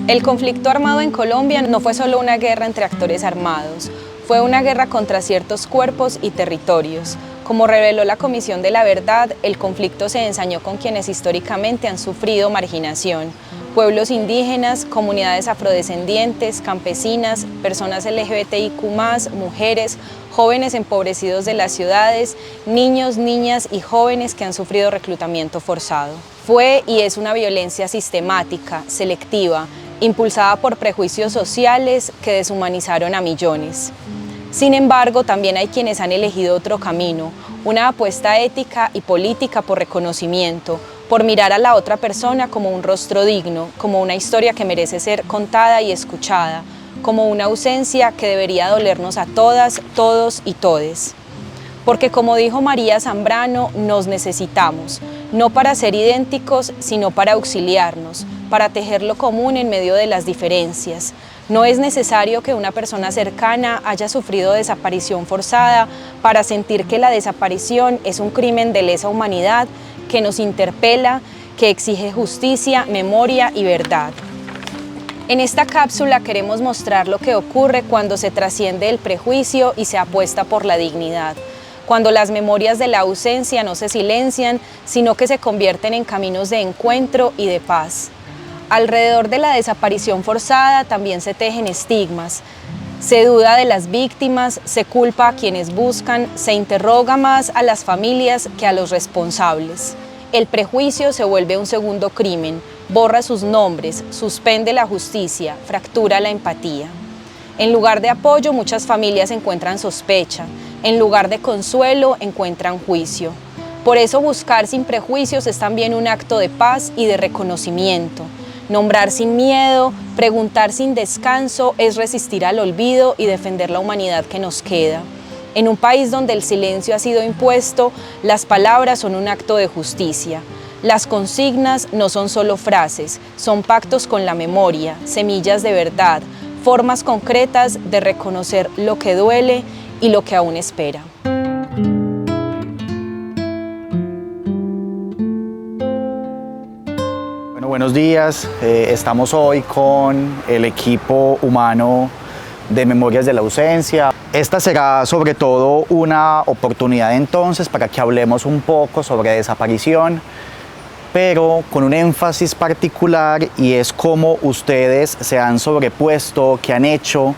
El conflicto armado en Colombia no fue solo una guerra entre actores armados, fue una guerra contra ciertos cuerpos y territorios. Como reveló la Comisión de la Verdad, el conflicto se ensañó con quienes históricamente han sufrido marginación: pueblos indígenas, comunidades afrodescendientes, campesinas, personas LGBTIQ+, mujeres, jóvenes empobrecidos de las ciudades, niños, niñas y jóvenes que han sufrido reclutamiento forzado. Fue y es una violencia sistemática, selectiva, impulsada por prejuicios sociales que deshumanizaron a millones. Sin embargo, también hay quienes han elegido otro camino, una apuesta ética y política por reconocimiento, por mirar a la otra persona como un rostro digno, como una historia que merece ser contada y escuchada, como una ausencia que debería dolernos a todas, todos y todes. Porque como dijo María Zambrano, nos necesitamos, no para ser idénticos, sino para auxiliarnos, para tejer lo común en medio de las diferencias. No es necesario que una persona cercana haya sufrido desaparición forzada para sentir que la desaparición es un crimen de lesa humanidad que nos interpela, que exige justicia, memoria y verdad. En esta cápsula queremos mostrar lo que ocurre cuando se trasciende el prejuicio y se apuesta por la dignidad, cuando las memorias de la ausencia no se silencian, sino que se convierten en caminos de encuentro y de paz. Alrededor de la desaparición forzada también se tejen estigmas. Se duda de las víctimas, se culpa a quienes buscan, se interroga más a las familias que a los responsables. El prejuicio se vuelve un segundo crimen, borra sus nombres, suspende la justicia, fractura la empatía. En lugar de apoyo, muchas familias encuentran sospecha. En lugar de consuelo, encuentran juicio. Por eso buscar sin prejuicios es también un acto de paz y de reconocimiento. Nombrar sin miedo, preguntar sin descanso es resistir al olvido y defender la humanidad que nos queda. En un país donde el silencio ha sido impuesto, las palabras son un acto de justicia. Las consignas no son solo frases, son pactos con la memoria, semillas de verdad, formas concretas de reconocer lo que duele y lo que aún espera. Buenos días, estamos hoy con el equipo humano de Memorias de la Ausencia. Esta será sobre todo una oportunidad entonces para que hablemos un poco sobre desaparición, pero con un énfasis particular, y es cómo ustedes se han sobrepuesto, qué han hecho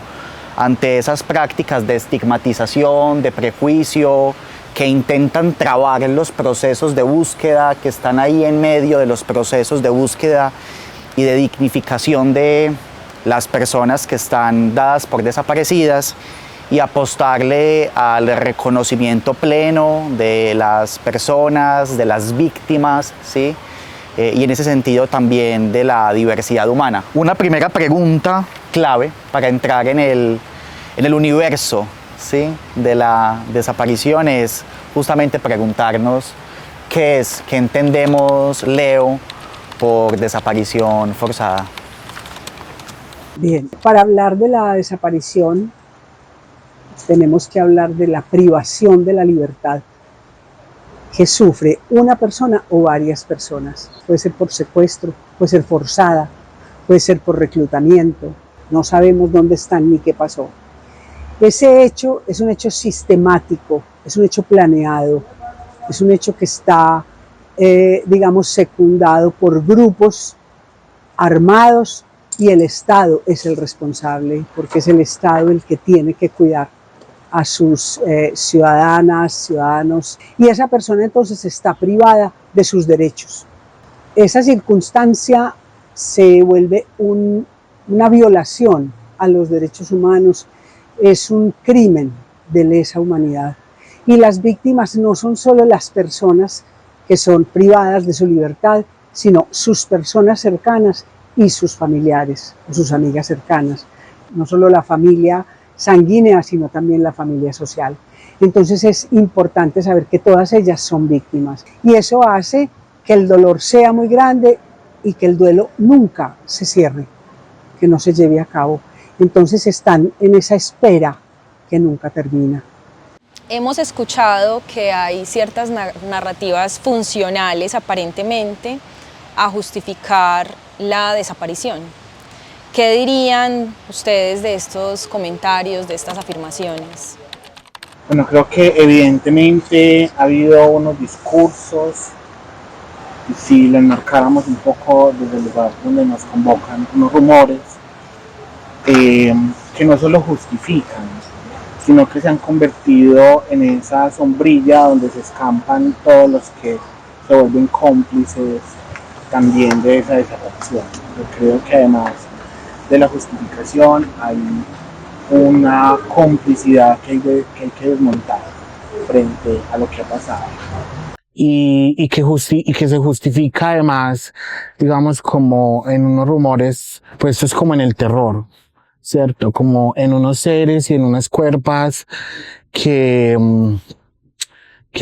ante esas prácticas de estigmatización, de prejuicio, que intentan trabar los procesos de búsqueda, que están ahí en medio de los procesos de búsqueda y de dignificación de las personas que están dadas por desaparecidas, y apostarle al reconocimiento pleno de las personas, de las víctimas, ¿sí? Y en ese sentido también de la diversidad humana. Una primera pregunta clave para entrar en el universo, ¿sí?, de la desaparición es justamente preguntarnos qué es, qué entendemos, Leo, por desaparición forzada. Bien, para hablar de la desaparición tenemos que hablar de la privación de la libertad que sufre una persona o varias personas. Puede ser por secuestro, puede ser forzada, puede ser por reclutamiento, no sabemos dónde están ni qué pasó. Ese hecho es un hecho sistemático, es un hecho planeado, es un hecho que está, digamos, secundado por grupos armados, y el Estado es el responsable, porque es el Estado el que tiene que cuidar a sus ciudadanas, ciudadanos, y esa persona entonces está privada de sus derechos. Esa circunstancia se vuelve una violación a los derechos humanos, es un crimen de lesa humanidad. Y las víctimas no son solo las personas que son privadas de su libertad, sino sus personas cercanas y sus familiares, o sus amigas cercanas. No solo la familia sanguínea, sino también la familia social. Entonces es importante saber que todas ellas son víctimas. Y eso hace que el dolor sea muy grande y que el duelo nunca se cierre, que no se lleve a cabo. Entonces están en esa espera que nunca termina. Hemos escuchado que hay ciertas narrativas funcionales aparentemente a justificar la desaparición. ¿Qué dirían ustedes de estos comentarios, de estas afirmaciones? Bueno, creo que evidentemente ha habido unos discursos, y si lo enmarcáramos un poco desde el lugar donde nos convocan, unos rumores que no solo justifican, sino que se han convertido en esa sombrilla donde se escampan todos los que se vuelven cómplices también de esa desaparición. Yo creo que además de la justificación hay una complicidad que hay que desmontar frente a lo que ha pasado. Y que se justifica además, digamos, como en unos rumores, pues esto es como en el terror, ¿cierto? Como en unos seres y en unas cuerpas que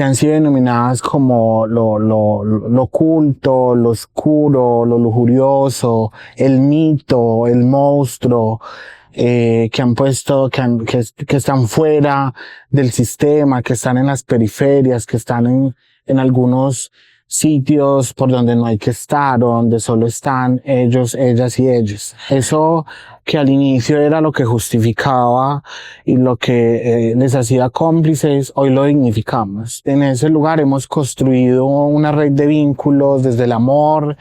han sido denominadas como lo oculto, lo oscuro, lo lujurioso, el mito, el monstruo, que han puesto, que están fuera del sistema, que están en las periferias, que están en algunos sitios por donde no hay que estar, o donde solo están ellos, ellas y ellos. Eso que al inicio era lo que justificaba y lo que les hacía cómplices, hoy lo dignificamos. En ese lugar hemos construido una red de vínculos desde el amor,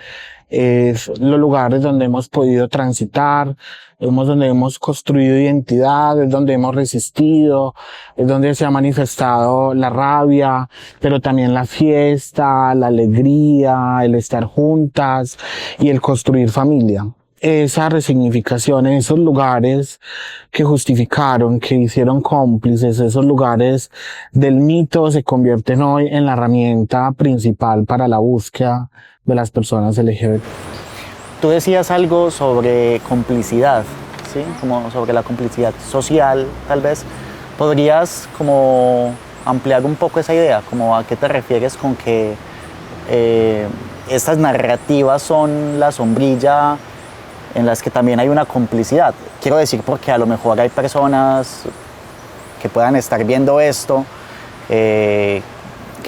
los lugares donde hemos podido transitar, donde hemos construido identidad, es donde hemos resistido, es donde se ha manifestado la rabia, pero también la fiesta, la alegría, el estar juntas y el construir familia. Esa resignificación en esos lugares que justificaron, que hicieron cómplices, esos lugares del mito se convierten hoy en la herramienta principal para la búsqueda de las personas LGBT. Tú decías algo sobre complicidad, ¿sí? Como sobre la complicidad social, tal vez. ¿Podrías como ampliar un poco esa idea? Como ¿a qué te refieres con que estas narrativas son la sombrilla en las que también hay una complicidad? Quiero decir porque a lo mejor hay personas que puedan estar viendo esto que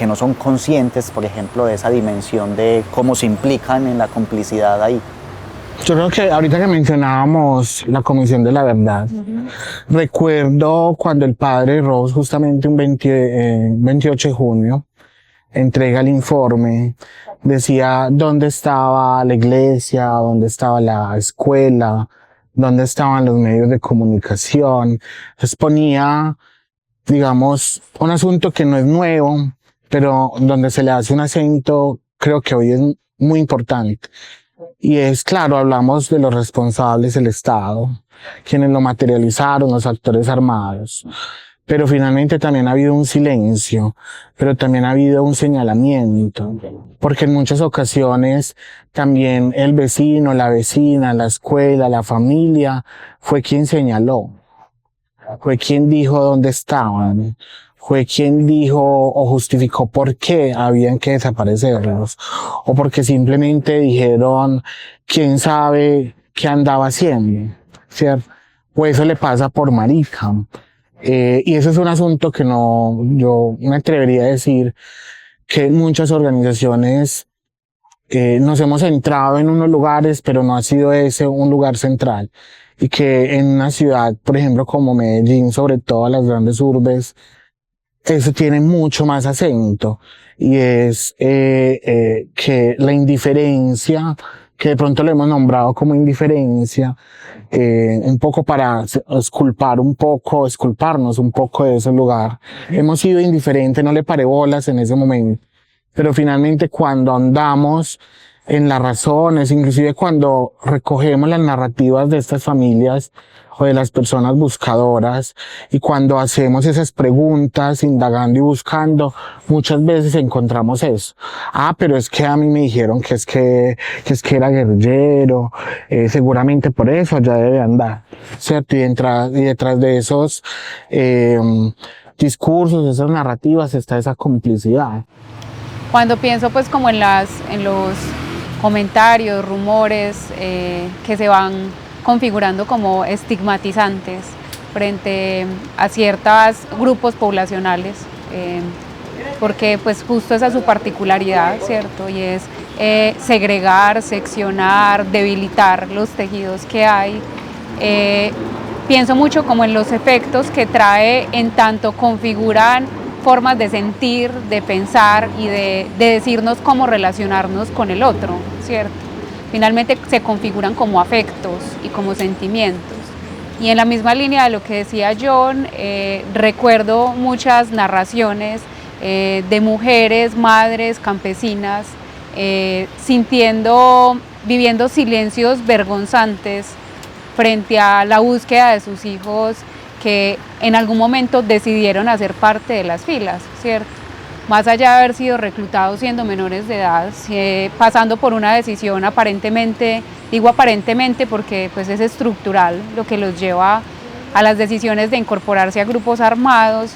no son conscientes, por ejemplo, de esa dimensión de cómo se implican en la complicidad ahí. Yo creo que ahorita que mencionábamos la Comisión de la Verdad, recuerdo cuando el padre Ross, justamente un 28 de junio, entrega el informe, decía dónde estaba la iglesia, dónde estaba la escuela, dónde estaban los medios de comunicación. Exponía, digamos, un asunto que no es nuevo, pero donde se le hace un acento, creo que hoy es muy importante. Y es claro, hablamos de los responsables del Estado, quienes lo materializaron, los actores armados. Pero finalmente también ha habido un silencio, pero también ha habido un señalamiento, porque en muchas ocasiones también el vecino, la vecina, la escuela, la familia, fue quien señaló, fue quien dijo dónde estaban, fue quien dijo o justificó por qué habían que desaparecerlos, o porque simplemente dijeron, quién sabe qué andaba haciendo, ¿cierto? O eso le pasa por marica. Y ese es un asunto que yo me atrevería a decir que muchas organizaciones nos hemos centrado en unos lugares, pero no ha sido ese un lugar central. Y que en una ciudad, por ejemplo, como Medellín, sobre todo las grandes urbes, eso tiene mucho más acento. Y es que la indiferencia, que de pronto lo hemos nombrado como indiferencia, un poco para exculparnos un poco de ese lugar. Hemos sido indiferentes, no le paré bolas en ese momento. Pero finalmente cuando andamos en las razones, inclusive cuando recogemos las narrativas de estas familias o de las personas buscadoras, y cuando hacemos esas preguntas, indagando y buscando, muchas veces encontramos eso. Pero es que a mí me dijeron que es que era guerrillero, seguramente por eso ya debe andar, ¿cierto? Y detrás de esos discursos, esas narrativas, está esa complicidad. Cuando pienso pues como en los comentarios, rumores que se van configurando como estigmatizantes frente a ciertos grupos poblacionales, porque pues justo esa es su particularidad, ¿cierto? Y es segregar, seccionar, debilitar los tejidos que hay. Pienso mucho como en los efectos que trae en tanto configuran formas de sentir, de pensar y de decirnos cómo relacionarnos con el otro, ¿cierto? Finalmente se configuran como afectos y como sentimientos. Y en la misma línea de lo que decía John, recuerdo muchas narraciones de mujeres, madres, campesinas, viviendo silencios vergonzantes frente a la búsqueda de sus hijos que en algún momento decidieron hacer parte de las filas, ¿cierto? Más allá de haber sido reclutados siendo menores de edad, pasando por una decisión aparentemente, digo aparentemente porque pues es estructural lo que los lleva a las decisiones de incorporarse a grupos armados,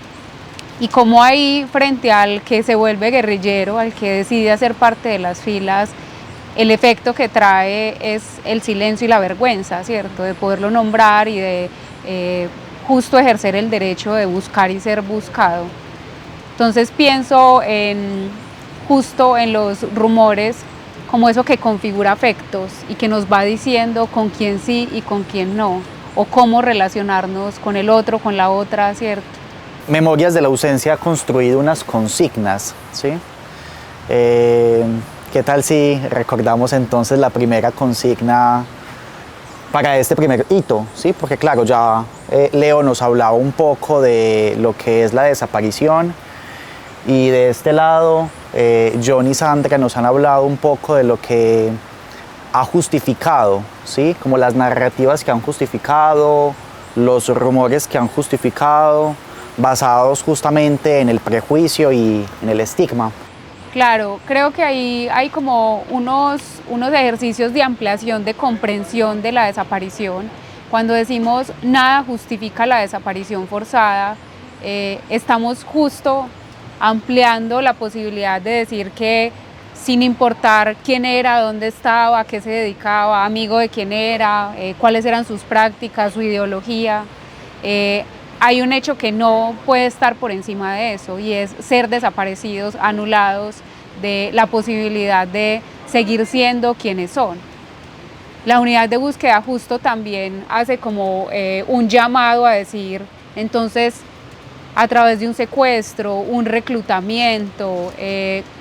y como ahí frente al que se vuelve guerrillero, al que decide hacer parte de las filas, el efecto que trae es el silencio y la vergüenza, ¿cierto? De poderlo nombrar y de justo ejercer el derecho de buscar y ser buscado. Entonces pienso justo en los rumores como eso que configura afectos y que nos va diciendo con quién sí y con quién no, o cómo relacionarnos con el otro, con la otra, ¿cierto? Memorias de la Ausencia ha construido unas consignas, ¿sí? ¿Qué tal si recordamos entonces la primera consigna para este primer hito? ¿Sí? Porque claro, ya Leo nos hablaba un poco de lo que es la desaparición, y de este lado John y Sandra nos han hablado un poco de lo que ha justificado, ¿sí? Como las narrativas que han justificado, los rumores que han justificado, basados justamente en el prejuicio y en el estigma. Claro, creo que ahí hay como unos ejercicios de ampliación, de comprensión de la desaparición. Cuando decimos nada justifica la desaparición forzada, estamos justo ampliando la posibilidad de decir que sin importar quién era, dónde estaba, a qué se dedicaba, amigo de quién era, cuáles eran sus prácticas, su ideología, hay un hecho que no puede estar por encima de eso, y es ser desaparecidos, anulados de la posibilidad de seguir siendo quienes son. La unidad de búsqueda justo también hace como un llamado a decir, entonces, a través de un secuestro, un reclutamiento,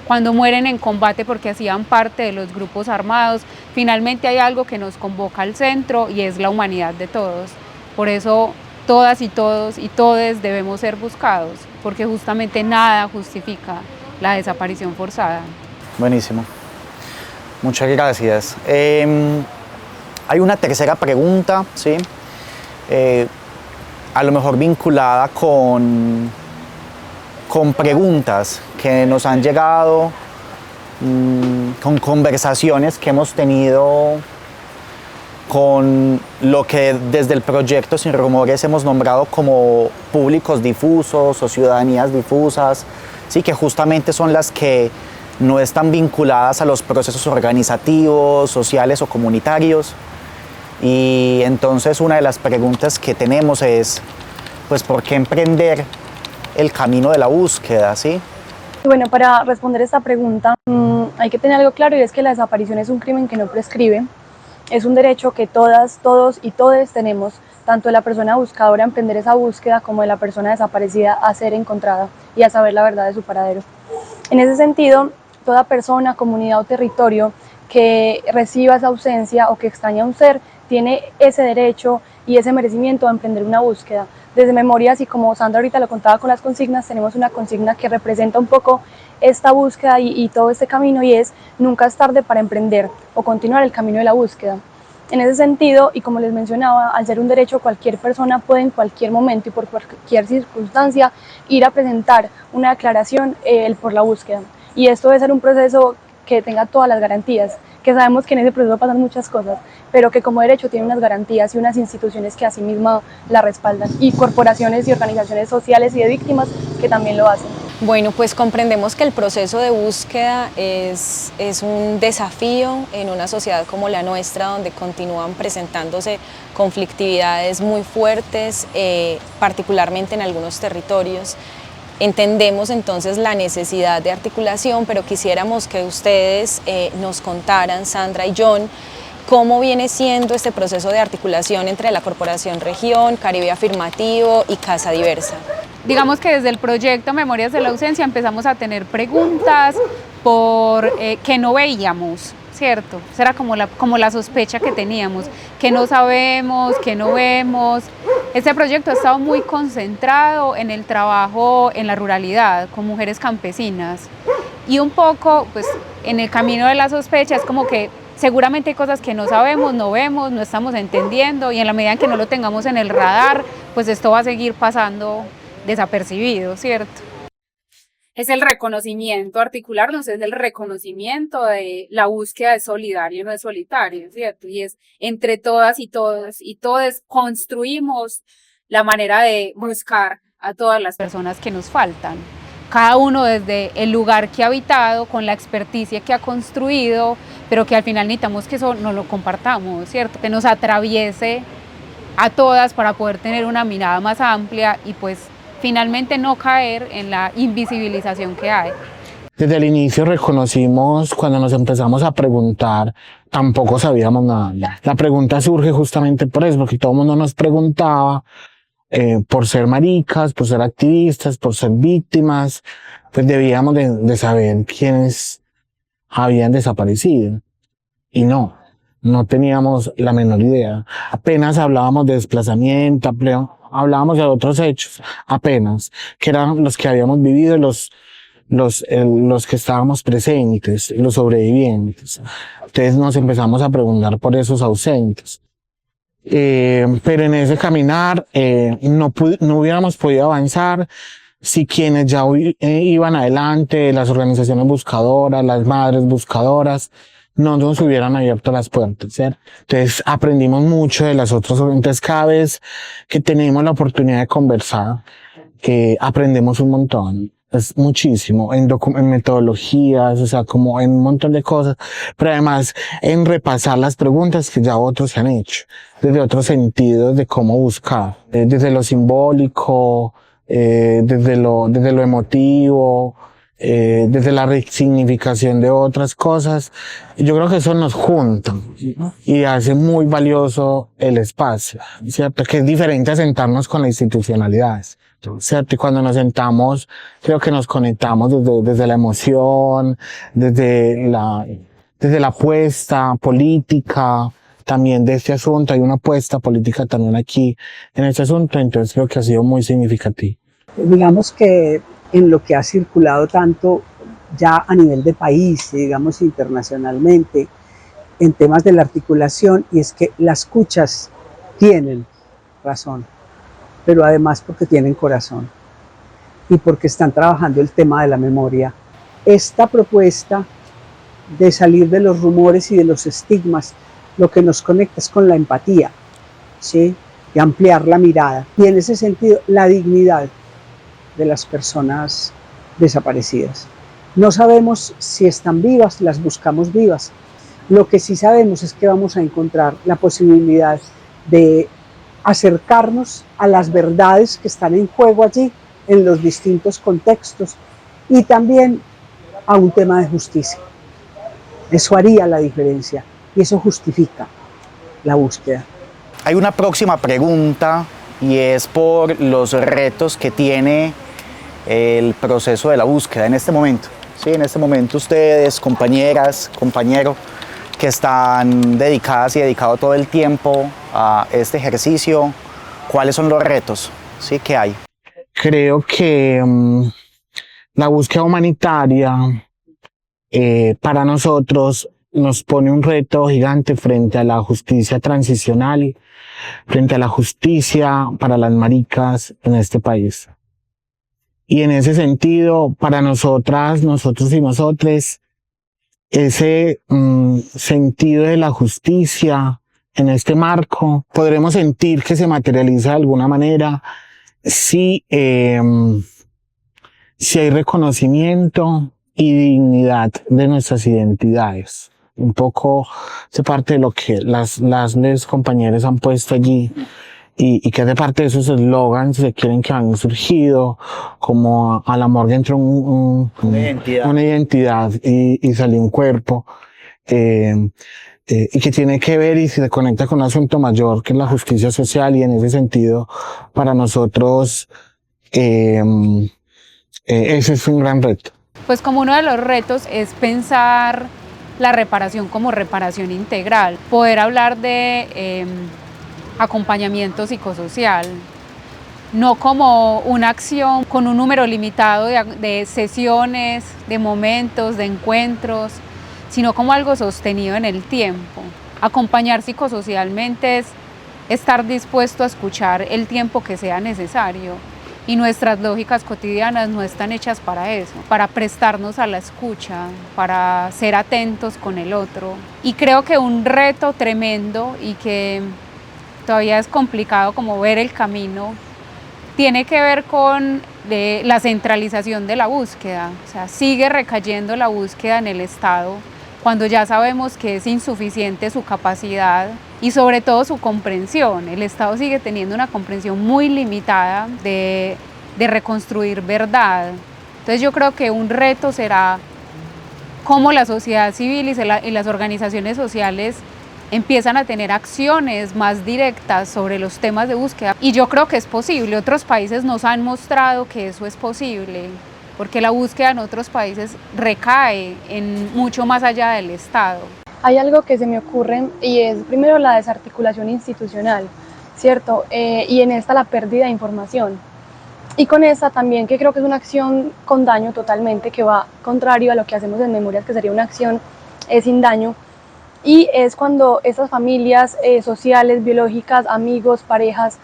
cuando mueren en combate porque hacían parte de los grupos armados, finalmente hay algo que nos convoca al centro y es la humanidad de todos. Por eso todas y todos y todes debemos ser buscados, porque justamente nada justifica la desaparición forzada. Buenísimo. Muchas gracias. Hay una tercera pregunta, ¿sí? A lo mejor vinculada con preguntas que nos han llegado, con conversaciones que hemos tenido con lo que desde el proyecto Sin Rumores hemos nombrado como públicos difusos o ciudadanías difusas, ¿sí? Que justamente son las que no están vinculadas a los procesos organizativos, sociales o comunitarios. Y entonces una de las preguntas que tenemos es, pues, ¿por qué emprender el camino de la búsqueda, ¿sí? Bueno, para responder esta pregunta hay que tener algo claro, y es que la desaparición es un crimen que no prescribe. Es un derecho que todas, todos y todes tenemos, tanto de la persona buscadora a emprender esa búsqueda como de la persona desaparecida a ser encontrada y a saber la verdad de su paradero. En ese sentido, toda persona, comunidad o territorio que reciba esa ausencia o que extraña a un ser tiene ese derecho y ese merecimiento a emprender una búsqueda. Desde Memorias, y como Sandra ahorita lo contaba con las consignas, tenemos una consigna que representa un poco esta búsqueda y todo este camino, y es: nunca es tarde para emprender o continuar el camino de la búsqueda. En ese sentido, y como les mencionaba, al ser un derecho, cualquier persona puede en cualquier momento y por cualquier circunstancia ir a presentar una declaración por la búsqueda. Y esto debe ser un proceso que tenga todas las garantías, que sabemos que en ese proceso pasan muchas cosas, pero que como derecho tiene unas garantías y unas instituciones que asimismo la respaldan, y corporaciones y organizaciones sociales y de víctimas que también lo hacen. Bueno, pues comprendemos que el proceso de búsqueda es un desafío en una sociedad como la nuestra, donde continúan presentándose conflictividades muy fuertes, particularmente en algunos territorios. Entendemos entonces la necesidad de articulación, pero quisiéramos que ustedes nos contaran, Sandra y John, cómo viene siendo este proceso de articulación entre la Corporación Región, Caribe Afirmativo y Casa Diversa. Digamos que desde el proyecto Memorias de la Ausencia empezamos a tener preguntas por que no veíamos, ¿cierto? Esa era como la sospecha que teníamos, que no sabemos, que no vemos. Este proyecto ha estado muy concentrado en el trabajo en la ruralidad, con mujeres campesinas. Y un poco, pues, en el camino de la sospecha es como que seguramente hay cosas que no sabemos, no vemos, no estamos entendiendo, y en la medida en que no lo tengamos en el radar, pues esto va a seguir pasando desapercibido, ¿cierto? Es el reconocimiento, articularnos es el reconocimiento de la búsqueda de solidario, no es solitario, ¿cierto? Y es entre todas y todos construimos la manera de buscar a todas las personas que nos faltan. Cada uno desde el lugar que ha habitado, con la experticia que ha construido, pero que al final necesitamos que eso no lo compartamos, ¿cierto? Que nos atraviese a todas para poder tener una mirada más amplia y pues finalmente no caer en la invisibilización que hay. Desde el inicio reconocimos, cuando nos empezamos a preguntar, tampoco sabíamos nada. La pregunta surge justamente por eso, porque todo el mundo nos preguntaba por ser maricas, por ser activistas, por ser víctimas, pues debíamos de saber quiénes habían desaparecido. Y no teníamos la menor idea. Apenas hablábamos de desplazamiento, hablábamos de otros hechos, apenas, que eran los que habíamos vivido, los que estábamos presentes, los sobrevivientes. Entonces nos empezamos a preguntar por esos ausentes. Pero en ese caminar no hubiéramos podido avanzar si quienes ya iban adelante, las organizaciones buscadoras, las madres buscadoras, no nos hubieran abierto las puertas, ¿cierto? Entonces aprendimos mucho de las otras. Entonces cada vez que tenemos la oportunidad de conversar, aprendemos un montón. Es muchísimo en metodologías, o sea, como en un montón de cosas, pero además en repasar las preguntas que ya otros se han hecho, desde otros sentidos de cómo buscar, desde lo simbólico, desde lo emotivo, desde la resignificación de otras cosas. Yo creo que eso nos junta y hace muy valioso el espacio, ¿cierto? Que es diferente a sentarnos con las institucionalidades, ¿cierto? Y cuando nos sentamos, creo que nos conectamos desde la emoción, desde la apuesta política también de este asunto. Hay una apuesta política también aquí en este asunto, entonces creo que ha sido muy significativo. Digamos que en lo que ha circulado tanto ya a nivel de país, digamos internacionalmente, en temas de la articulación, y es que las cuchas tienen razón, pero además porque tienen corazón y porque están trabajando el tema de la memoria. Esta propuesta de salir de los rumores y de los estigmas, lo que nos conecta es con la empatía, ¿sí? Y ampliar la mirada, y en ese sentido la dignidad de las personas desaparecidas. No sabemos si están vivas, las buscamos vivas. Lo que sí sabemos es que vamos a encontrar la posibilidad de acercarnos a las verdades que están en juego allí, en los distintos contextos, y también a un tema de justicia. Eso haría la diferencia y eso justifica la búsqueda. Hay una próxima pregunta y es por los retos que tiene el proceso de la búsqueda en este momento. Sí, en este momento ustedes, compañeras, compañeros, que están dedicadas y dedicados todo el tiempo a este ejercicio, ¿cuáles son los retos, sí, que hay? Creo que la búsqueda humanitaria para nosotros nos pone un reto gigante frente a la justicia transicional, frente a la justicia para las maricas en este país. Y en ese sentido, para nosotras, nosotros y nosotres, ese sentido de la justicia en este marco, podremos sentir que se materializa de alguna manera si hay reconocimiento y dignidad de nuestras identidades. Un poco se parte de lo que las compañeras han puesto allí y que hace parte de esos eslogans que quieren que han surgido, como a la morgue entró una identidad y salió un cuerpo, y que tiene que ver y se conecta con un asunto mayor que es la justicia social, y en ese sentido para nosotros ese es un gran reto. Pues como uno de los retos es pensar la reparación como reparación integral, poder hablar de acompañamiento psicosocial, no como una acción con un número limitado de sesiones, de momentos, de encuentros, sino como algo sostenido en el tiempo. Acompañar psicosocialmente es estar dispuesto a escuchar el tiempo que sea necesario, y nuestras lógicas cotidianas no están hechas para eso, para prestarnos a la escucha, para ser atentos con el otro. Y creo que un reto tremendo y que todavía es complicado como ver el camino, tiene que ver con la centralización de la búsqueda. O sea, sigue recayendo la búsqueda en el Estado, cuando ya sabemos que es insuficiente su capacidad y sobre todo su comprensión. El Estado sigue teniendo una comprensión muy limitada de reconstruir verdad. Entonces yo creo que un reto será cómo la sociedad civil y las organizaciones sociales empiezan a tener acciones más directas sobre los temas de búsqueda. Y yo creo que es posible. Otros países nos han mostrado que eso es posible, porque la búsqueda en otros países recae en mucho más allá del Estado. Hay algo que se me ocurre y es primero la desarticulación institucional, ¿cierto? Y en esta la pérdida de información. Y con esta también, que creo que es una acción con daño totalmente, que va contrario a lo que hacemos en Memorias, que sería una acción sin daño. Y es cuando estas familias sociales, biológicas, amigos, parejas,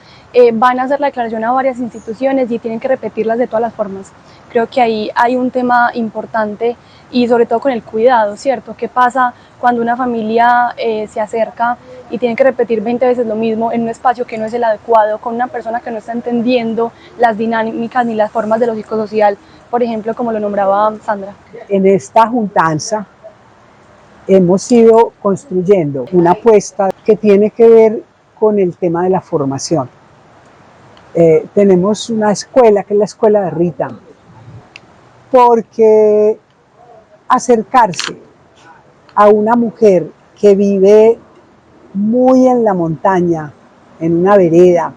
van a hacer la declaración a varias instituciones y tienen que repetirlas de todas las formas. Creo que ahí hay un tema importante y sobre todo con el cuidado, ¿cierto? ¿Qué pasa cuando una familia se acerca y tiene que repetir 20 veces lo mismo en un espacio que no es el adecuado, con una persona que no está entendiendo las dinámicas ni las formas de lo psicosocial, por ejemplo, como lo nombraba Sandra? En esta juntanza hemos ido construyendo una apuesta que tiene que ver con el tema de la formación. Tenemos una escuela que es la escuela de Rita, porque acercarse a una mujer que vive muy en la montaña, en una vereda,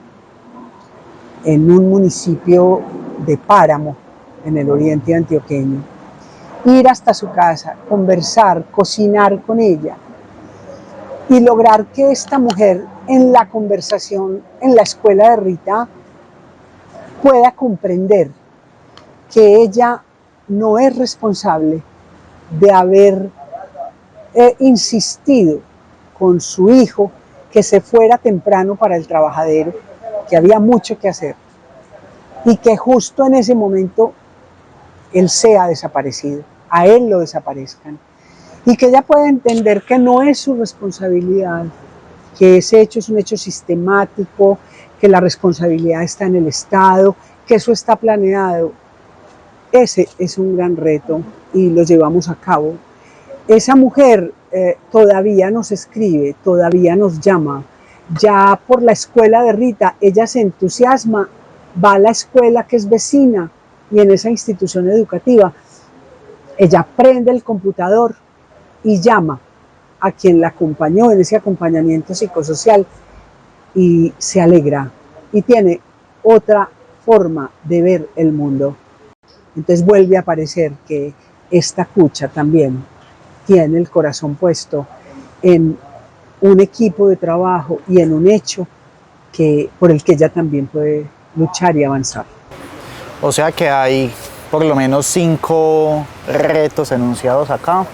en un municipio de Páramo, en el oriente antioqueño, ir hasta su casa, conversar, cocinar con ella y lograr que esta mujer en la conversación en la escuela de Rita pueda comprender que ella no es responsable de haber insistido con su hijo que se fuera temprano para el trabajadero, que había mucho que hacer y que justo en ese momento él sea desaparecido, a él lo desaparezcan, y que ella pueda entender que no es su responsabilidad, que ese hecho es un hecho sistemático, que la responsabilidad está en el Estado, que eso está planeado. Ese es un gran reto y lo llevamos a cabo. Esa mujer todavía nos escribe, todavía nos llama. Ya por la escuela de Rita, ella se entusiasma, va a la escuela que es vecina y en esa institución educativa, ella prende el computador y llama a quien la acompañó en ese acompañamiento psicosocial y se alegra y tiene otra forma de ver el mundo. Entonces vuelve a aparecer que esta cucha también tiene el corazón puesto en un equipo de trabajo y en un hecho por el que ella también puede luchar y avanzar. O sea que hay por lo menos 5 retos enunciados acá.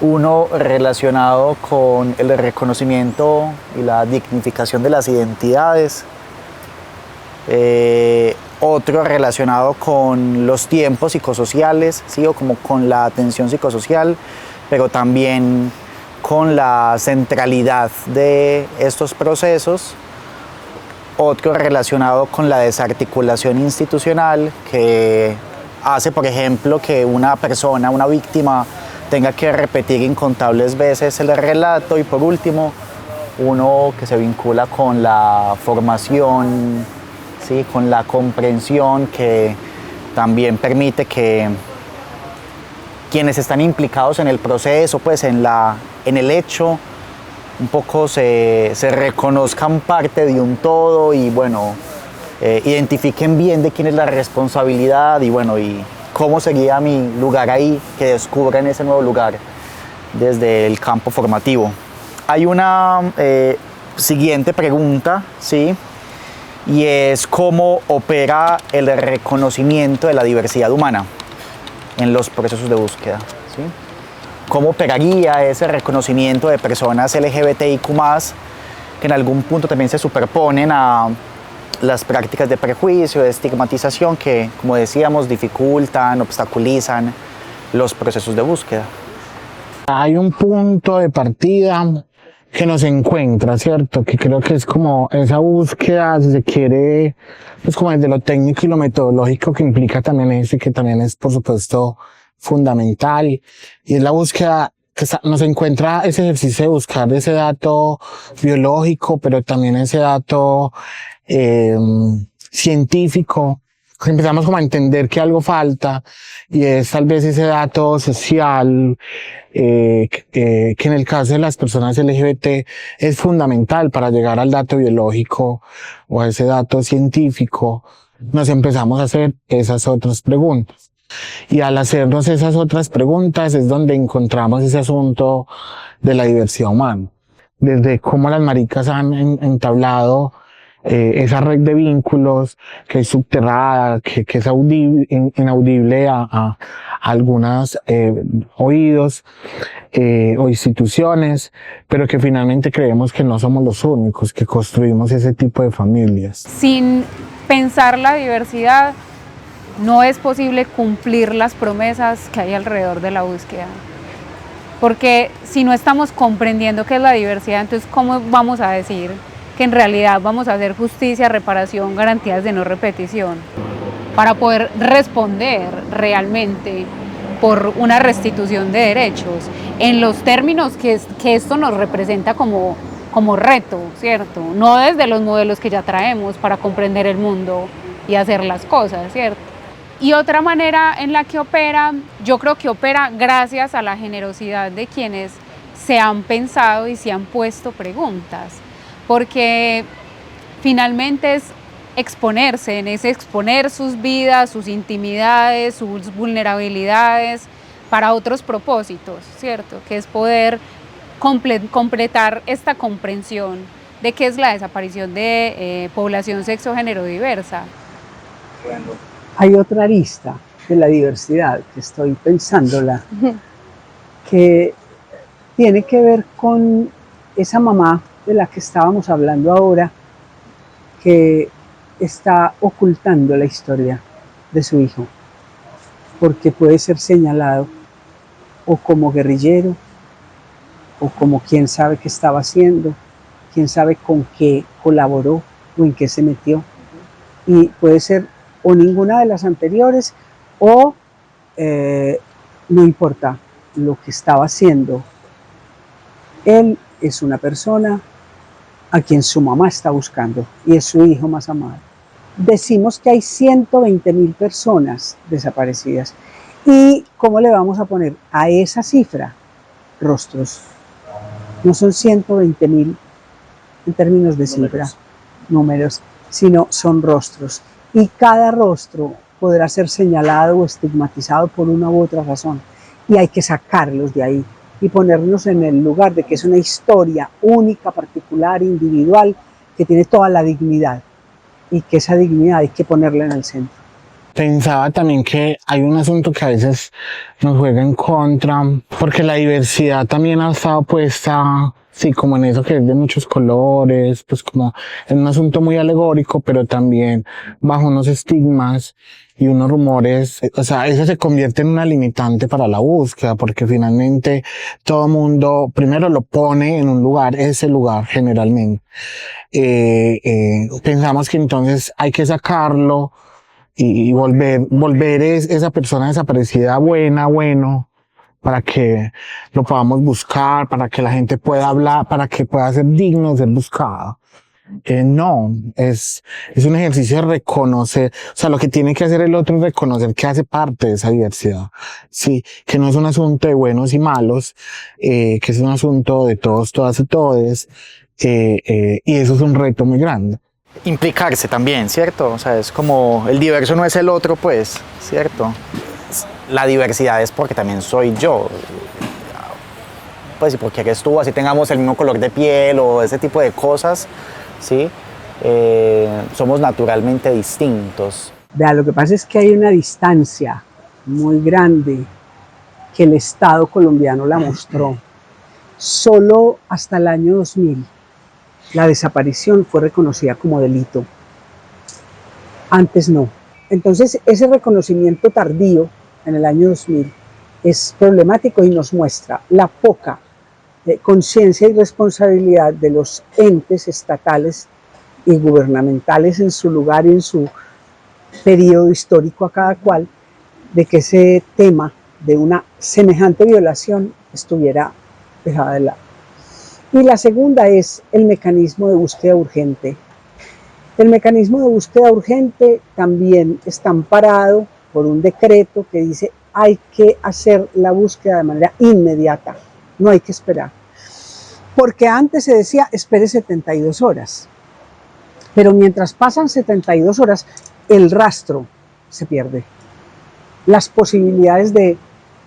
Uno relacionado con el reconocimiento y la dignificación de las identidades. Otro relacionado con los tiempos psicosociales, ¿sí? O como con la atención psicosocial, pero también con la centralidad de estos procesos. Otro relacionado con la desarticulación institucional, que hace, por ejemplo, que una persona, una víctima, tenga que repetir incontables veces el relato. Y por último, uno que se vincula con la formación, ¿sí? Con la comprensión, que también permite que quienes están implicados en el proceso, pues en el hecho, un poco se reconozcan parte de un todo y bueno, identifiquen bien de quién es la responsabilidad y bueno, y cómo sería mi lugar ahí, que descubran ese nuevo lugar desde el campo formativo. Hay una siguiente pregunta, ¿sí? Y es cómo opera el reconocimiento de la diversidad humana en los procesos de búsqueda, ¿sí? ¿Cómo operaría ese reconocimiento de personas LGBTIQ+, que en algún punto también se superponen a las prácticas de prejuicio, de estigmatización que, como decíamos, dificultan, obstaculizan los procesos de búsqueda? Hay un punto de partida que nos encuentra, ¿cierto? Que creo que es como esa búsqueda, si se quiere, pues como desde lo técnico y lo metodológico que implica también que también es, por supuesto, fundamental. Y es la búsqueda que nos encuentra ese ejercicio de buscar ese dato biológico, pero también ese dato científico. Empezamos como a entender que algo falta y es tal vez ese dato social que en el caso de las personas LGBT es fundamental para llegar al dato biológico o a ese dato científico. Nos empezamos a hacer esas otras preguntas. Y al hacernos esas otras preguntas es donde encontramos ese asunto de la diversidad humana. Desde cómo las maricas han entablado esa red de vínculos que es subterrada, que es inaudible a algunos oídos o instituciones, pero que finalmente creemos que no somos los únicos que construimos ese tipo de familias. Sin pensar la diversidad, no es posible cumplir las promesas que hay alrededor de la búsqueda. Porque si no estamos comprendiendo qué es la diversidad, entonces ¿cómo vamos a decir que en realidad vamos a hacer justicia, reparación, garantías de no repetición? Para poder responder realmente por una restitución de derechos en los términos que esto nos representa como reto, ¿cierto? No desde los modelos que ya traemos para comprender el mundo y hacer las cosas, ¿cierto? Y otra manera en la que opera, yo creo que opera gracias a la generosidad de quienes se han pensado y se han puesto preguntas, porque finalmente es exponerse, es exponer sus vidas, sus intimidades, sus vulnerabilidades para otros propósitos, ¿cierto? Que es poder completar esta comprensión de qué es la desaparición de población sexo-género diversa. Hay otra arista de la diversidad que estoy pensándola, que tiene que ver con esa mamá de la que estábamos hablando ahora, que está ocultando la historia de su hijo, porque puede ser señalado o como guerrillero, o como quién sabe qué estaba haciendo, quién sabe con qué colaboró o en qué se metió. Y puede ser o ninguna de las anteriores, o no importa lo que estaba haciendo. Él es una persona a quien su mamá está buscando y es su hijo más amado. Decimos que hay 120.000 personas desaparecidas. ¿Y cómo le vamos a poner a esa cifra? Rostros. No son 120.000 en términos de cifra, números, sino son rostros. Y cada rostro podrá ser señalado o estigmatizado por una u otra razón. Y hay que sacarlos de ahí y ponernos en el lugar de que es una historia única, particular, individual, que tiene toda la dignidad. Y que esa dignidad hay que ponerla en el centro. Pensaba también que hay un asunto que a veces nos juega en contra, porque la diversidad también ha estado puesta, sí, como en eso que es de muchos colores, pues como en un asunto muy alegórico, pero también bajo unos estigmas y unos rumores. O sea, eso se convierte en una limitante para la búsqueda, porque finalmente todo mundo primero lo pone en un lugar, ese lugar generalmente. Pensamos que entonces hay que sacarlo y volver esa persona desaparecida bueno, para que lo podamos buscar, para que la gente pueda hablar, para que pueda ser digno de ser buscado. No, es un ejercicio de reconocer, o sea, lo que tiene que hacer el otro es reconocer que hace parte de esa diversidad, sí, que no es un asunto de buenos y malos, que es un asunto de todos, todas y todes, y eso es un reto muy grande. Implicarse también, ¿cierto? O sea, es como el diverso no es el otro, pues, ¿cierto? La diversidad es porque también soy yo. Pues, y porque eres tú, así tengamos el mismo color de piel o ese tipo de cosas, ¿sí? Somos naturalmente distintos. Vea, lo que pasa es que hay una distancia muy grande que el Estado colombiano la mostró. Solo hasta el año 2000 la desaparición fue reconocida como delito. Antes no. Entonces, ese reconocimiento tardío en el año 2000 es problemático y nos muestra la poca conciencia y responsabilidad de los entes estatales y gubernamentales en su lugar y en su periodo histórico a cada cual, de que ese tema de una semejante violación estuviera dejada de lado. Y la segunda es el mecanismo de búsqueda urgente. El mecanismo de búsqueda urgente también está amparado por un decreto que dice hay que hacer la búsqueda de manera inmediata, no hay que esperar. Porque antes se decía espere 72 horas, pero mientras pasan 72 horas el rastro se pierde. Las posibilidades de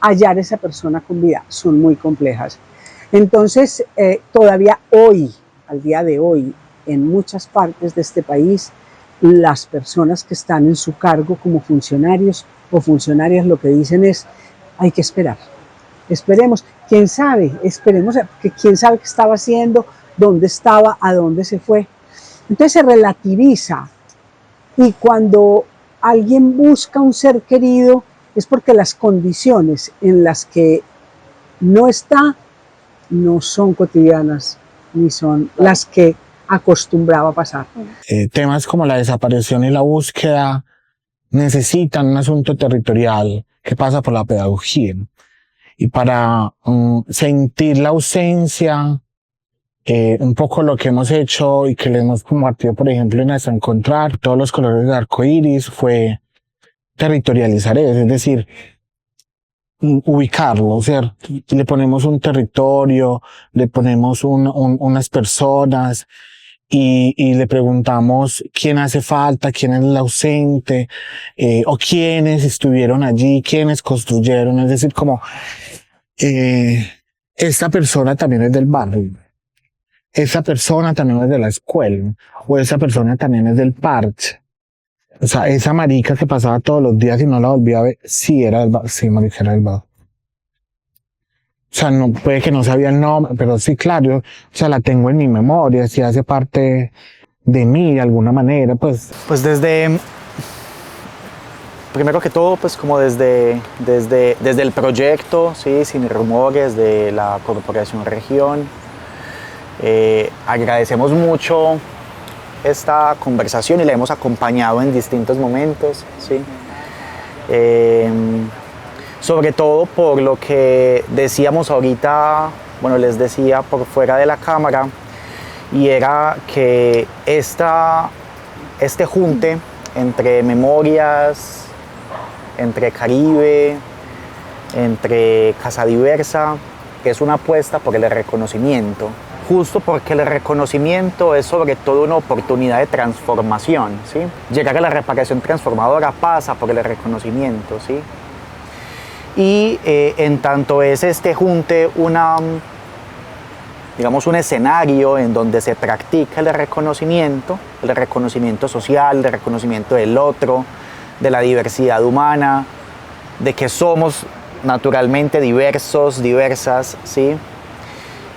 hallar esa persona con vida son muy complejas. Entonces, todavía hoy, al día de hoy, en muchas partes de este país, las personas que están en su cargo como funcionarios o funcionarias lo que dicen es, hay que esperar. Esperemos, quién sabe, esperemos, que quién sabe qué estaba haciendo, dónde estaba, a dónde se fue. Entonces se relativiza y cuando alguien busca un ser querido es porque las condiciones en las que no está no son cotidianas ni son las que acostumbraba a pasar. Temas como la desaparición y la búsqueda necesitan un asunto territorial que pasa por la pedagogía. Y para sentir la ausencia, un poco lo que hemos hecho y que le hemos compartido, por ejemplo, en Hasta Encontrar todos los colores del arco iris, fue territorializar eso, es decir, ubicarlo, ¿cierto? Le ponemos un territorio, le ponemos unas personas y le preguntamos quién hace falta, quién es el ausente, o quiénes estuvieron allí, quiénes construyeron, es decir, como esta persona también es del barrio, esa persona también es de la escuela, o esa persona también es del parche. O sea, esa marica que pasaba todos los días y no la volvía a ver, sí era del barrio, sí, marica era del barrio. O sea, no, puede que no sabía el nombre, pero sí, claro, o sea, la tengo en mi memoria, sí hace parte de mí de alguna manera, pues. Pues desde, primero que todo, pues como desde el proyecto, ¿sí? Sin Rumores, de la Corporación Región, agradecemos mucho esta conversación y la hemos acompañado en distintos momentos, ¿sí? Sobre todo por lo que decíamos ahorita, bueno, les decía por fuera de la cámara, y era que este junte entre Memorias, entre Caribe, entre Casa Diversa, es una apuesta por el reconocimiento, justo porque el reconocimiento es sobre todo una oportunidad de transformación, ¿sí? Llegar a la reparación transformadora pasa por el reconocimiento, ¿sí? Y en tanto es este junte digamos un escenario en donde se practica el reconocimiento social, el reconocimiento del otro, de la diversidad humana, de que somos naturalmente diversos, diversas, ¿sí?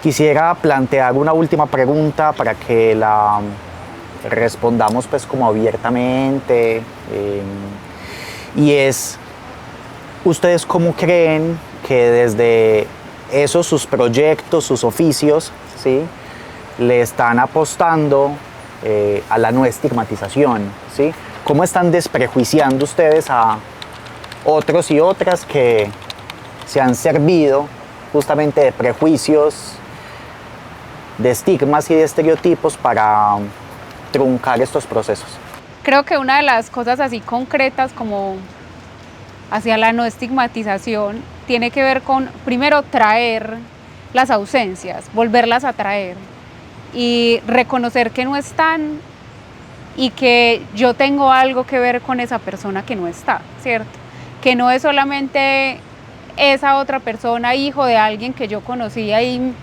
Quisiera plantear una última pregunta para que la respondamos pues como abiertamente, y es, ¿ustedes cómo creen que desde esos sus proyectos, sus oficios, ¿sí? le están apostando a la no estigmatización, ¿sí? ¿Cómo están desprejuiciando ustedes a otros y otras que se han servido justamente de prejuicios, de estigmas y de estereotipos para truncar estos procesos. Creo que una de las cosas así concretas como hacia la no estigmatización tiene que ver con, primero, traer las ausencias, volverlas a traer y reconocer que no están y que yo tengo algo que ver con esa persona que no está, ¿cierto? Que no es solamente esa otra persona, hijo de alguien que yo conocía y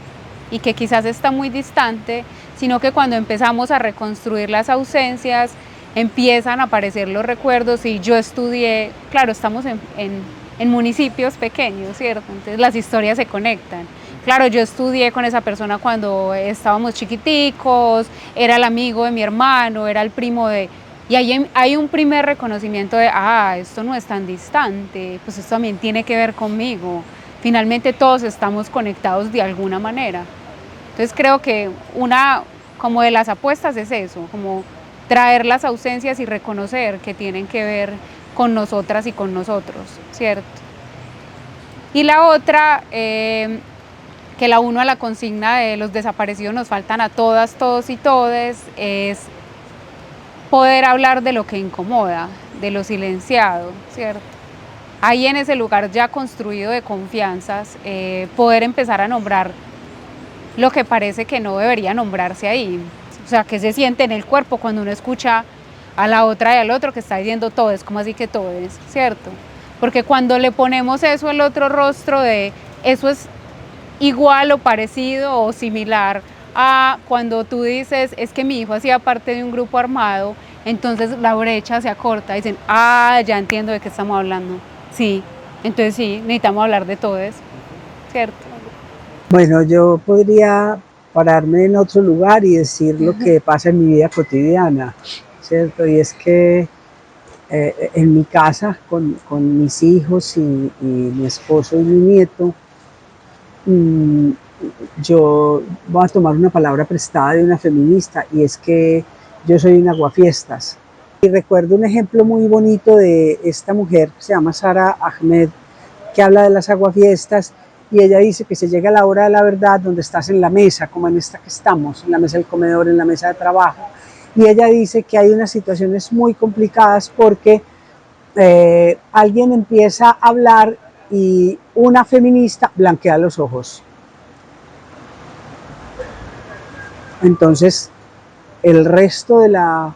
que quizás está muy distante, sino que cuando empezamos a reconstruir las ausencias, empiezan a aparecer los recuerdos y yo estudié, claro, estamos en municipios pequeños, ¿cierto? Entonces las historias se conectan. Claro, yo estudié con esa persona cuando estábamos chiquiticos, era el amigo de mi hermano, era el primo de... Y ahí hay un primer reconocimiento de, esto no es tan distante, pues esto también tiene que ver conmigo. Finalmente todos estamos conectados de alguna manera. Entonces creo que una como de las apuestas es eso, como traer las ausencias y reconocer que tienen que ver con nosotras y con nosotros, ¿cierto? Y la otra, que la uno a la consigna de los desaparecidos nos faltan a todas, todos y todes, es poder hablar de lo que incomoda, de lo silenciado, ¿cierto? Ahí en ese lugar ya construido de confianzas, poder empezar a nombrar lo que parece que no debería nombrarse ahí. O sea, qué se siente en el cuerpo cuando uno escucha a la otra y al otro que está diciendo todo es, como así que todo es, ¿cierto? Porque cuando le ponemos eso al otro rostro de eso es igual o parecido o similar a cuando tú dices es que mi hijo hacía parte de un grupo armado, entonces la brecha se acorta, dicen, ya entiendo de qué estamos hablando. Sí, entonces sí, necesitamos hablar de todo eso, ¿cierto? Bueno, yo podría pararme en otro lugar y decir lo que pasa en mi vida cotidiana, ¿cierto? Y es que en mi casa, con mis hijos y mi esposo y mi nieto, yo voy a tomar una palabra prestada de una feminista, y es que yo soy un aguafiestas. Y recuerdo un ejemplo muy bonito de esta mujer que se llama Sara Ahmed, que habla de las aguafiestas, y ella dice que se llega a la hora de la verdad donde estás en la mesa, como en esta que estamos, en la mesa del comedor, en la mesa de trabajo, y ella dice que hay unas situaciones muy complicadas porque alguien empieza a hablar y una feminista blanquea los ojos. Entonces, el resto de la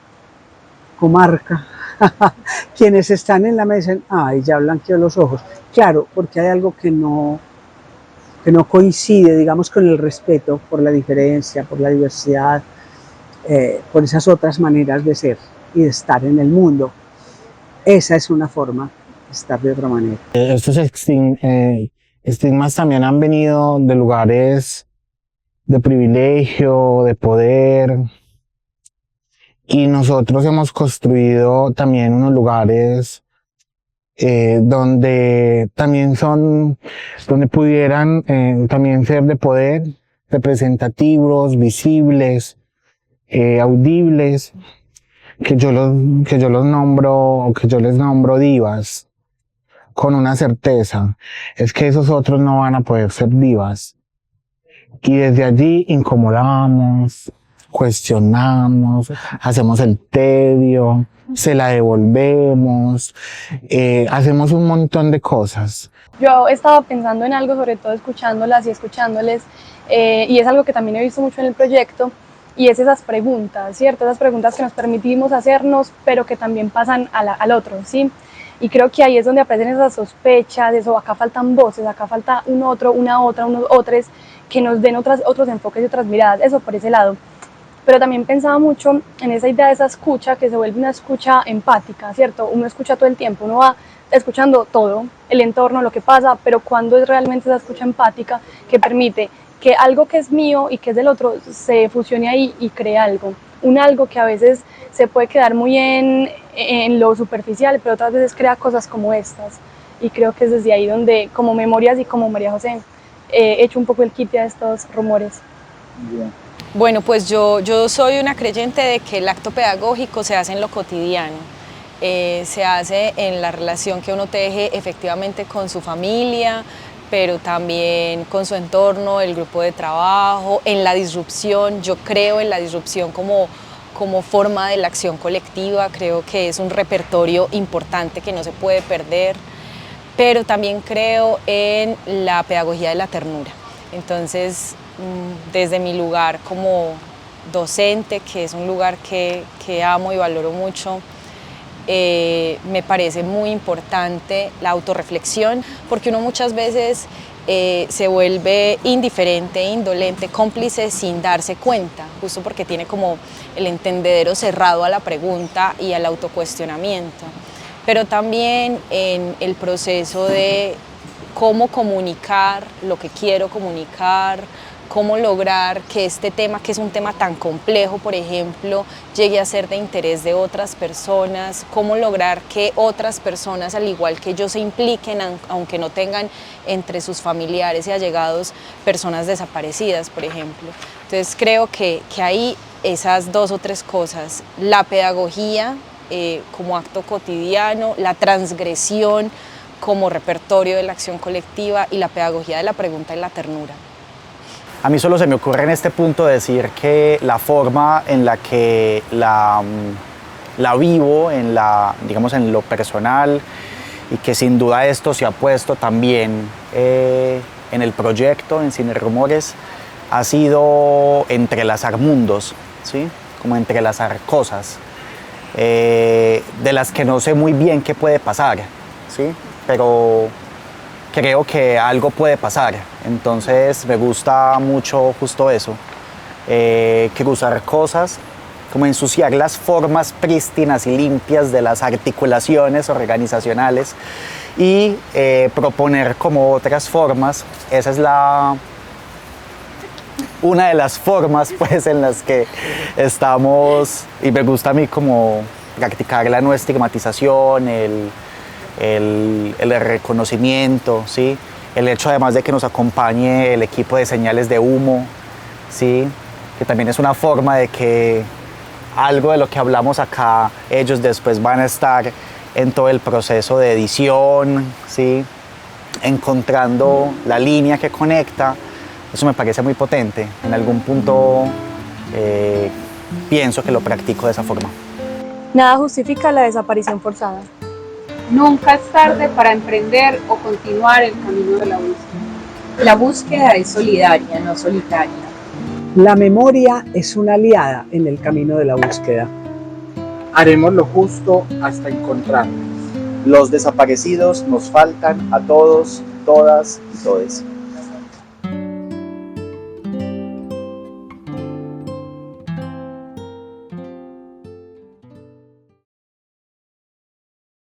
comarca, quienes están en la mesa, ya blanqueó los ojos. Claro, porque hay algo que no coincide, digamos, con el respeto por la diferencia, por la diversidad, por esas otras maneras de ser y de estar en el mundo. Esa es una forma de estar de otra manera. Estos estigmas también han venido de lugares de privilegio, de poder, y nosotros hemos construido también unos lugares donde también donde pudieran también ser de poder, representativos, visibles, audibles, que yo los nombro, o que yo les nombro divas, con una certeza, es que esos otros no van a poder ser divas. Y desde allí incomodamos, cuestionamos, hacemos el tedio, se la devolvemos, hacemos un montón de cosas. Yo estaba pensando en algo, sobre todo escuchándolas y escuchándoles, y es algo que también he visto mucho en el proyecto, y es esas preguntas, ¿cierto? Esas preguntas que nos permitimos hacernos, pero que también pasan al otro, ¿sí? Y creo que ahí es donde aparecen esas sospechas, eso, acá faltan voces, acá falta un otro, una otra, unos otros, que nos den otros enfoques y otras miradas, eso por ese lado. Pero también pensaba mucho en esa idea de esa escucha, que se vuelve una escucha empática, ¿cierto? Uno escucha todo el tiempo, uno va escuchando todo, el entorno, lo que pasa, pero cuando es realmente esa escucha empática que permite que algo que es mío y que es del otro se fusione ahí y cree algo. Un algo que a veces se puede quedar muy en lo superficial, pero otras veces crea cosas como estas. Y creo que es desde ahí donde, como Memorias y como María José, he hecho un poco el quite a estos rumores. Bueno, pues yo soy una creyente de que el acto pedagógico se hace en lo cotidiano, se hace en la relación que uno teje efectivamente con su familia, pero también con su entorno, el grupo de trabajo, en la disrupción. Yo creo en la disrupción como forma de la acción colectiva, creo que es un repertorio importante que no se puede perder, pero también creo en la pedagogía de la ternura. Entonces, desde mi lugar como docente, que es un lugar que amo y valoro mucho, me parece muy importante la autorreflexión, porque uno muchas veces se vuelve indiferente, indolente, cómplice sin darse cuenta, justo porque tiene como el entendedero cerrado a la pregunta y al autocuestionamiento. Pero también en el proceso de cómo comunicar lo que quiero comunicar, cómo lograr que este tema, que es un tema tan complejo, por ejemplo, llegue a ser de interés de otras personas, cómo lograr que otras personas, al igual que yo, se impliquen, aunque no tengan entre sus familiares y allegados personas desaparecidas, por ejemplo. Entonces creo que hay esas 2 o 3 cosas: la pedagogía como acto cotidiano, la transgresión como repertorio de la acción colectiva y la pedagogía de la pregunta y la ternura. A mí solo se me ocurre en este punto decir que la forma en la que la vivo, digamos en lo personal, y que sin duda esto se ha puesto también en el proyecto, en Cine Rumores, ha sido entrelazar mundos, ¿sí? Como entrelazar cosas, de las que no sé muy bien qué puede pasar, ¿sí? Pero creo que algo puede pasar, entonces me gusta mucho justo eso, cruzar cosas, como ensuciar las formas prístinas y limpias de las articulaciones organizacionales y proponer como otras formas. Esa es una de las formas pues en las que estamos, y me gusta a mí como practicar la no estigmatización, el reconocimiento, ¿sí? El hecho además de que nos acompañe el equipo de señales de humo, ¿sí? Que también es una forma de que algo de lo que hablamos acá, ellos después van a estar en todo el proceso de edición, ¿sí? Encontrando la línea que conecta. Eso me parece muy potente. En algún punto pienso que lo practico de esa forma. Nada justifica la desaparición forzada. Nunca es tarde para emprender o continuar el camino de la búsqueda. La búsqueda es solidaria, no solitaria. La memoria es una aliada en el camino de la búsqueda. Haremos lo justo hasta encontrarnos. Los desaparecidos nos faltan a todos, todas y todes.